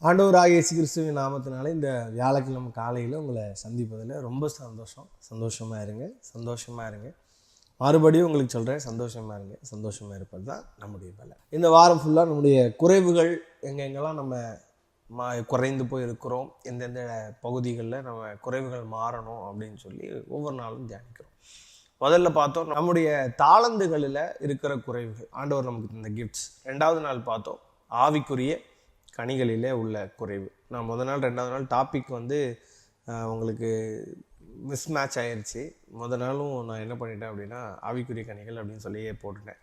ஆண்டவராகிய இயேசு கிறிஸ்துவின் நாமத்தினால இந்த வியாழக்கிழமை காலையில் உங்களை சந்திப்பதில் ரொம்ப சந்தோஷமாக இருங்க. மறுபடியும் உங்களுக்கு சொல்கிறேன், சந்தோஷமாக இருப்பது தான் நம்முடைய பலம். இந்த வாரம் ஃபுல்லாக நம்முடைய குறைவுகள் எங்கெங்கெல்லாம் நம்ம குறைந்து போய் இருக்கிறோம், எந்தெந்த பகுதிகளில் நம்ம குறைவுகள் மாறணும் அப்படின்னு சொல்லி ஒவ்வொரு நாளும் தியானிக்கிறோம். முதல்ல பார்த்தோம் நம்முடைய தாளந்துகளில் இருக்கிற குறைவுகள், ஆண்டவர் நமக்கு இந்த கிஃப்ட்ஸ். ரெண்டாவது நாள் பார்த்தோம் ஆவிக்குரிய கனிகளிலே உள்ள குறைவு. நான் முதல் நாள் ரெண்டாவது நாள் டாபிக் உங்களுக்கு மிஸ்மேட்ச் ஆயிடுச்சு. முதல் நாளும் நான் என்ன பண்ணிட்டேன் அப்படின்னா ஆவிக்குரிய கனிகள் அப்படின்னு சொல்லியே போட்டுட்டேன்.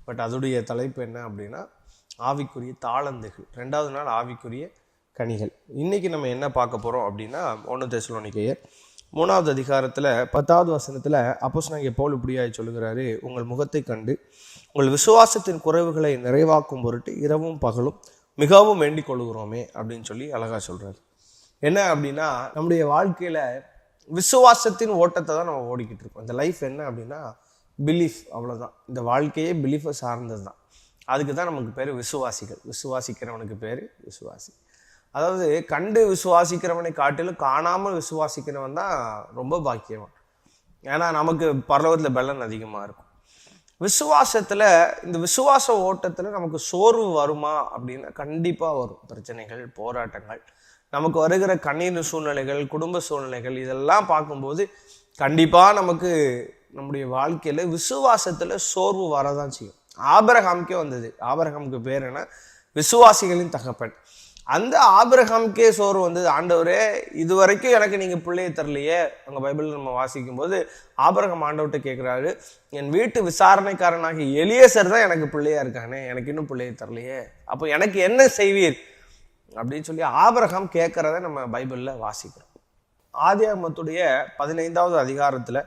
பட் அதோடைய தலைப்பு என்ன அப்படின்னா ஆவிக்குரிய தாளந்துகள். ரெண்டாவது நாள் ஆவிக்குரிய கனிகள். இன்றைக்கி நம்ம என்ன பார்க்க போகிறோம் அப்படின்னா 1 தெசலோனிக்கேயர் 3வது அதிகாரத்தில் 10வது வசனத்தில் அப்போஸ்தலனாகிய பவுல் இப்படியாய் சொல்லுகிறாரு, உங்கள் முகத்தை கண்டு உங்கள் விசுவாசத்தின் குறைவுகளை நிறைவாக்கும் பொருட்டு இரவும் பகலும் மிகவும் வேண்டிக் கொள்கிறோமே அப்படின்னு சொல்லி அழகாக சொல்கிறார். என்ன அப்படின்னா நம்முடைய வாழ்க்கையில் விசுவாசத்தின் ஓட்டத்தை தான் நம்ம ஓடிக்கிட்டு இருக்கோம். இந்த லைஃப் என்ன அப்படின்னா பிலீஃப், அவ்வளோதான். இந்த வாழ்க்கையே பிலீஃபை சார்ந்தது தான். அதுக்கு தான் நமக்கு பேர் விசுவாசிகள். விசுவாசிக்கிறவனுக்கு பேர் விசுவாசி. அதாவது கண்டு விசுவாசிக்கிறவனை காட்டிலும் காணாமல் விசுவாசிக்கிறவன் தான் ரொம்ப பாக்கியவான். ஏன்னா நமக்கு பரலோகத்தில் பலன் அதிகமாக இருக்கும். விசுவாசத்தில், இந்த விசுவாச ஓட்டத்தில் நமக்கு சோர்வு வருமா அப்படின்னா கண்டிப்பாக வரும். பிரச்சனைகள், போராட்டங்கள், நமக்கு வருகிற கண்ணீர் சூழ்நிலைகள், குடும்ப சூழ்நிலைகள், இதெல்லாம் பார்க்கும்போது கண்டிப்பாக நமக்கு நம்முடைய வாழ்க்கையில் விசுவாசத்தில் சோர்வு வரதான் செய்யும். ஆபிரகாமுக்கே வந்தது. ஆபிரகாமுக்கு பேர் என்ன? விசுவாசிகளின் தகப்பன். அந்த ஆபிரகாமுக்கே சோர்வு வந்தது. ஆண்டவரே, இதுவரைக்கும் எனக்கு நீங்கள் பிள்ளையை தரலையே. அங்கே பைபிளில் நம்ம வாசிக்கும் போது ஆபிரகாம் ஆண்டவர்கிட்ட கேட்குறாரு, என் வீட்டு விசாரணைக்காரனாகி எலியேசர் தான் எனக்கு பிள்ளையா இருக்கானே, எனக்கு இன்னும் பிள்ளையை தரலையே, அப்போ எனக்கு என்ன செய்வீர் அப்படின்னு சொல்லி ஆபிரகாம் கேட்குறத நம்ம பைபிளில் வாசிக்கிறோம். ஆதியாகமத்துடைய 15வது அதிகாரத்தில்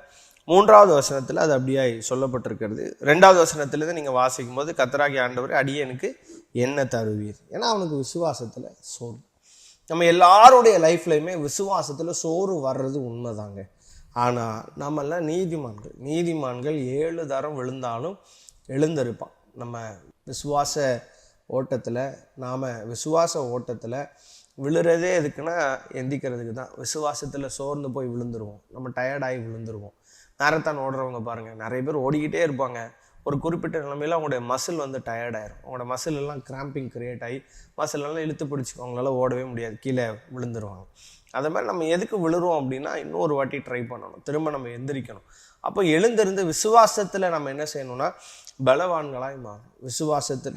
3வது வசனத்தில் அது அப்படியாய் சொல்லப்பட்டிருக்கிறது. 2வது வசனத்துலேருந்து நீங்கள் வாசிக்கும் போது கர்த்தராகிய ஆண்டவர் அடியேனுக்கு என்ன தருவீர். ஏன்னா அவனுக்கு விசுவாசத்தில் சோர்வு. நம்ம எல்லாருடைய லைஃப்லையுமே விசுவாசத்தில் சோர்வு வர்றது உண்மைதாங்க. ஆனால் நம்மெல்லாம் நீதிமான்கள் 7 தரம் விழுந்தாலும் எழுந்திருப்பான். நம்ம விசுவாச ஓட்டத்தில் விழுறதே எதுக்குன்னா எந்திக்கிறதுக்கு தான். விசுவாசத்தில் சோர்ந்து போய் விழுந்துருவோம், நம்ம டயர்டாகி விழுந்துருவோம். மேரத்தான் ஓடுறவங்க பாருங்கள், நிறைய பேர் ஓடிக்கிட்டே இருப்பாங்க. ஒரு குறிப்பிட்ட நிலைமையில் அவங்களுடைய மசில் டயர்டாயிரும். அவங்களோட மசில் எல்லாம் கிராம்பிங் கிரியேட் ஆகி மசில் எல்லாம் இழுத்து பிடிச்சிக்கும், அவங்களால ஓடவே முடியாது, கீழே விழுந்துருவாங்க. அதே மாதிரி நம்ம எதுக்கு விழுறோம் அப்படின்னா இன்னொரு வாட்டி ட்ரை பண்ணணும், திரும்ப நம்ம எந்திரிக்கணும். அப்போ எழுந்திருந்து விசுவாசத்தில் நம்ம என்ன செய்யணும்னா பலவான்களாய் மாறும்.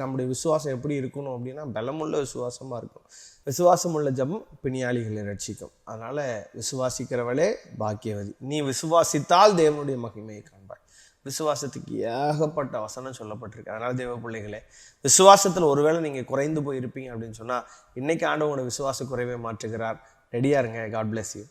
நம்முடைய விசுவாசம் எப்படி இருக்கணும் அப்படின்னா பலமுள்ள விசுவாசமாக இருக்கணும். விசுவாசம் உள்ள ஜெபம் பிணியாளிகளை ரட்சிக்கும். அதனால் விசுவாசிக்கிறவளே பாக்கியவதி. நீ விசுவாசித்தால் தேவனுடைய மகிமையை காண்பாய். விசுவாசத்துக்கு ஏகப்பட்ட வசனம் சொல்லப்பட்டிருக்கு. அதனால் தேவ பிள்ளைகளே, விசுவாசத்தில் ஒருவேளை நீங்கள் குறைந்து போய் இருப்பீங்க அப்படின்னு சொன்னால் இன்னைக்கு ஆண்டவனோட விசுவாச குறைவை மாற்றுகிறார். ரெடியாக இருங்க. God bless you.